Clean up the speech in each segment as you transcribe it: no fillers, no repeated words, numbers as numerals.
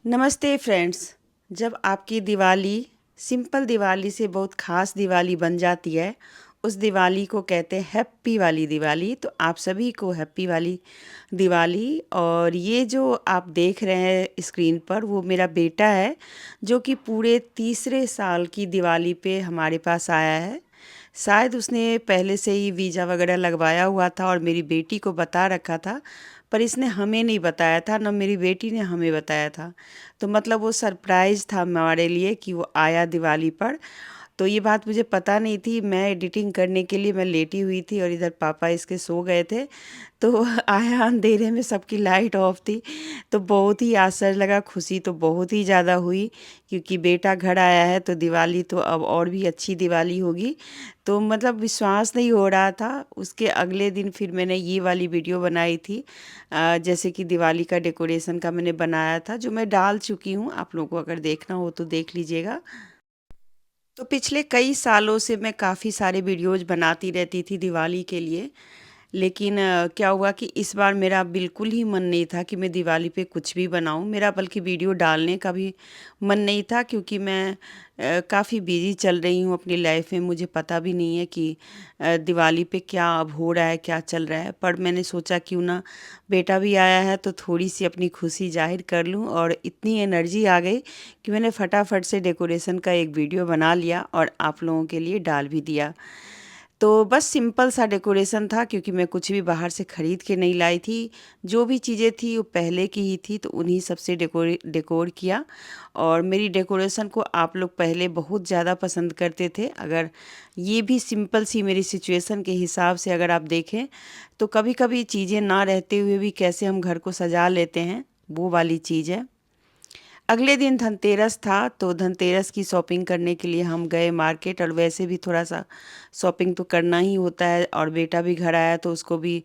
नमस्ते फ्रेंड्स। जब आपकी दिवाली सिंपल दिवाली से बहुत ख़ास दिवाली बन जाती है, उस दिवाली को कहते हैं हैप्पी वाली दिवाली। तो आप सभी को हैप्पी वाली दिवाली। और ये जो आप देख रहे हैं स्क्रीन पर, वो मेरा बेटा है, जो कि पूरे तीसरे साल की दिवाली पे हमारे पास आया है। शायद उसने पहले से ही वीज़ा वगैरह लगवाया हुआ था और मेरी बेटी को बता रखा था, पर इसने हमें नहीं बताया था, ना मेरी बेटी ने हमें बताया था। तो मतलब वो सरप्राइज़ था हमारे लिए कि वो आया दिवाली पर। तो ये बात मुझे पता नहीं थी। मैं एडिटिंग करने के लिए मैं लेटी हुई थी और इधर पापा इसके सो गए थे। तो आया अंधेरे में, सबकी लाइट ऑफ थी। तो बहुत ही आश्चर्य लगा, खुशी तो बहुत ही ज़्यादा हुई, क्योंकि बेटा घर आया है तो दिवाली तो अब और भी अच्छी दिवाली होगी। तो मतलब विश्वास नहीं हो रहा था। उसके अगले दिन फिर मैंने ये वाली वीडियो बनाई थी, जैसे कि दिवाली का डेकोरेशन का मैंने बनाया था, जो मैं डाल चुकी हूँ। आप लोगों को अगर देखना हो तो देख लीजिएगा। तो पिछले कई सालों से मैं काफ़ी सारे वीडियोज़ बनाती रहती थी दिवाली के लिए। लेकिन क्या हुआ कि इस बार मेरा बिल्कुल ही मन नहीं था कि मैं दिवाली पे कुछ भी बनाऊं। मेरा बल्कि वीडियो डालने का भी मन नहीं था, क्योंकि मैं काफ़ी बिजी चल रही हूँ अपनी लाइफ में। मुझे पता भी नहीं है कि दिवाली पे क्या अब हो रहा है, क्या चल रहा है। पर मैंने सोचा क्यों ना, बेटा भी आया है तो थोड़ी सी अपनी खुशी जाहिर कर लूँ। और इतनी एनर्जी आ गई कि मैंने फटाफट से डेकोरेशन का एक वीडियो बना लिया और आप लोगों के लिए डाल भी दिया। तो बस सिंपल सा डेकोरेशन था, क्योंकि मैं कुछ भी बाहर से ख़रीद के नहीं लाई थी। जो भी चीज़ें थी वो पहले की ही थी, तो उन्हीं सब से डेकोर किया। और मेरी डेकोरेशन को आप लोग पहले बहुत ज़्यादा पसंद करते थे। अगर ये भी सिंपल सी मेरी सिचुएशन के हिसाब से अगर आप देखें, तो कभी-कभी चीज़ें ना रहते हुए भी कैसे हम घर को सजा लेते हैं, वो वाली चीज़ है। अगले दिन धनतेरस था, तो धनतेरस की शॉपिंग करने के लिए हम गए मार्केट। और वैसे भी थोड़ा-सा शॉपिंग तो करना ही होता है, और बेटा भी घर आया तो उसको भी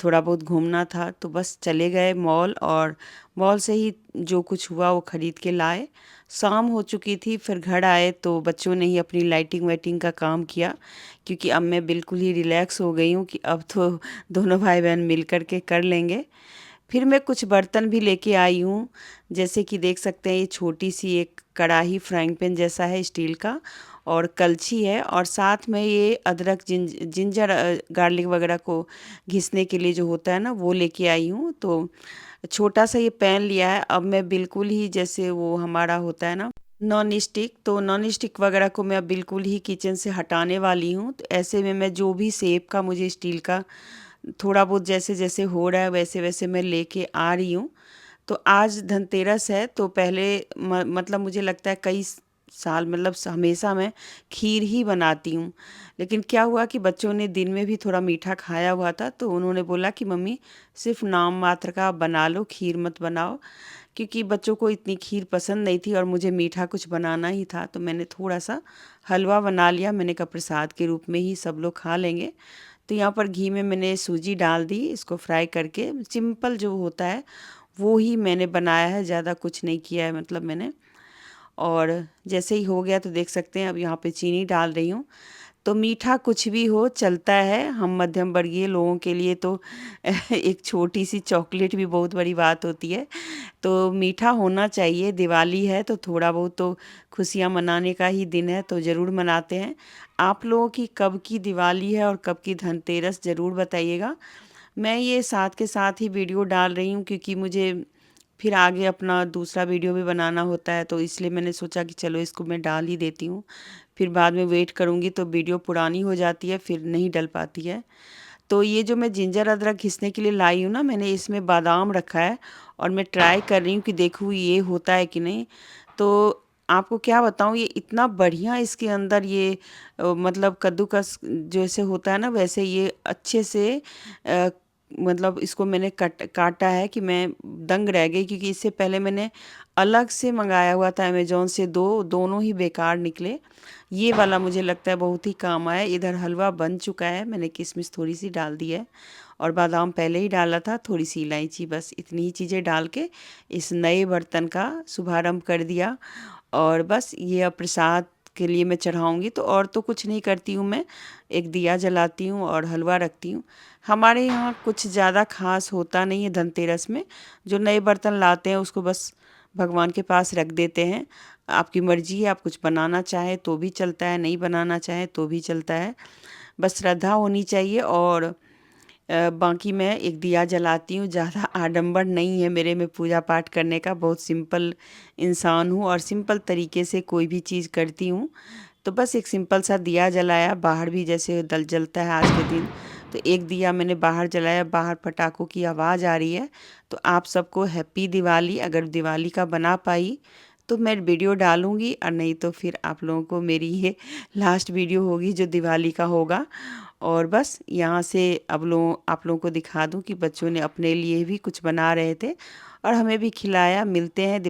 थोड़ा बहुत घूमना था। तो बस चले गए मॉल, और मॉल से ही जो कुछ हुआ वो खरीद के लाए। शाम हो चुकी थी, फिर घर आए तो बच्चों ने ही अपनी लाइटिंग वाइटिंग का काम किया, क्योंकि अब मैं बिल्कुल ही रिलैक्स हो गई हूँ कि अब तो दोनों भाई-बहन मिल कर के कर लेंगे। फिर मैं कुछ बर्तन भी लेके आई हूँ, जैसे कि देख सकते हैं ये छोटी सी एक कढ़ाई फ्राइंग पैन जैसा है स्टील का, और कलछी है, और साथ में ये अदरक जिंजर गार्लिक वगैरह को घिसने के लिए जो होता है ना, वो लेके आई हूँ। तो छोटा सा ये पैन लिया है। अब मैं बिल्कुल ही, जैसे वो हमारा होता है ना नॉन स्टिक, तो नॉन स्टिक वगैरह को मैं अब बिल्कुल ही किचन से हटाने वाली हूँ। तो ऐसे में मैं जो भी शेप का मुझे स्टील का थोड़ा बहुत जैसे-जैसे हो रहा है वैसे-वैसे मैं लेके आ रही हूँ। तो आज धनतेरस है, तो पहले मतलब मुझे लगता है कई साल, मतलब हमेशा मैं खीर ही बनाती हूँ। लेकिन क्या हुआ कि बच्चों ने दिन में भी थोड़ा मीठा खाया हुआ था, तो उन्होंने बोला कि मम्मी सिर्फ़ नाम मात्र का आप बना लो, खीर मत बनाओ। क्योंकि बच्चों को इतनी खीर पसंद नहीं थी और मुझे मीठा कुछ बनाना ही था, तो मैंने थोड़ा-सा हलवा बना लिया। मैंने कहा प्रसाद के रूप में ही सब लोग खा लेंगे। तो यहाँ पर घी में मैंने सूजी डाल दी, इसको फ्राई करके सिंपल जो होता है वो ही मैंने बनाया है, ज़्यादा कुछ नहीं किया है मतलब मैंने। और जैसे ही हो गया तो देख सकते हैं, अब यहाँ पे चीनी डाल रही हूँ। तो मीठा कुछ भी हो चलता है, हम मध्यम वर्गीय लोगों के लिए तो एक छोटी-सी चॉकलेट भी बहुत बड़ी बात होती है। तो मीठा होना चाहिए, दिवाली है तो थोड़ा बहुत तो खुशियाँ मनाने का ही दिन है, तो ज़रूर मनाते हैं। आप लोगों की कब की दिवाली है और कब की धनतेरस, ज़रूर बताइएगा। मैं ये साथ के साथ ही वीडियो डाल रही हूँ, क्योंकि मुझे फिर आगे अपना दूसरा वीडियो भी बनाना होता है, तो इसलिए मैंने सोचा कि चलो इसको मैं डाल ही देती हूँ। फिर बाद में वेट करूँगी तो वीडियो पुरानी हो जाती है, फिर नहीं डल पाती है। तो ये जो मैं जिंजर अदरक घिसने के लिए लाई हूँ ना, मैंने इसमें बादाम रखा है, और मैं ट्राई कर रही हूँ कि देखूँ ये होता है कि नहीं। तो आपको क्या बताऊँ, ये इतना बढ़िया इसके अंदर ये मतलब कद्दूकस जैसे होता है ना, वैसे ये अच्छे से अ, मतलब इसको मैंने काटा है कि मैं दंग रह गई, क्योंकि इससे पहले मैंने अलग से मंगाया हुआ था अमेज़न से, दोनों ही बेकार निकले। ये वाला मुझे लगता है बहुत ही काम आया। इधर हलवा बन चुका है, मैंने किशमिश थोड़ी-सी डाल दी है, और बादाम पहले ही डाला था, थोड़ी-सी इलायची, बस इतनी ही चीज़ें डाल के इस नए बर्तन का शुभारंभ कर दिया। और बस ये अब प्रसाद के लिए मैं चढ़ाऊँगी, तो और तो कुछ नहीं करती हूँ मैं। एक दिया जलाती हूँ और हलवा रखती हूँ। हमारे यहाँ कुछ ज़्यादा ख़ास होता नहीं है धनतेरस में। जो नए बर्तन लाते हैं उसको बस भगवान के पास रख देते हैं। आपकी मर्ज़ी है, आप कुछ बनाना चाहे तो भी चलता है, नहीं बनाना चाहे तो भी चलता है। बस श्रद्धा होनी चाहिए। और बाकी मैं एक दिया जलाती हूँ, ज़्यादा आडंबर नहीं है मेरे में पूजा पाठ करने का, बहुत सिंपल इंसान हूँ और सिंपल तरीके से कोई भी चीज़ करती हूँ। तो बस एक सिंपल सा दिया जलाया, बाहर भी जैसे दल जलता है आज के दिन, तो एक दिया मैंने बाहर जलाया, बाहर पटाखों की आवाज़ आ रही है। तो आप सबको हैप्पी दिवाली। अगर दिवाली का बना पाई तो मैं वीडियो डालूँगी, और नहीं तो फिर आप लोगों को मेरी ये लास्ट वीडियो होगी जो दिवाली का होगा। और बस यहाँ से अब आप लोगों को दिखा दूँ कि बच्चों ने अपने लिए भी कुछ बना रहे थे और हमें भी खिलाया। मिलते हैं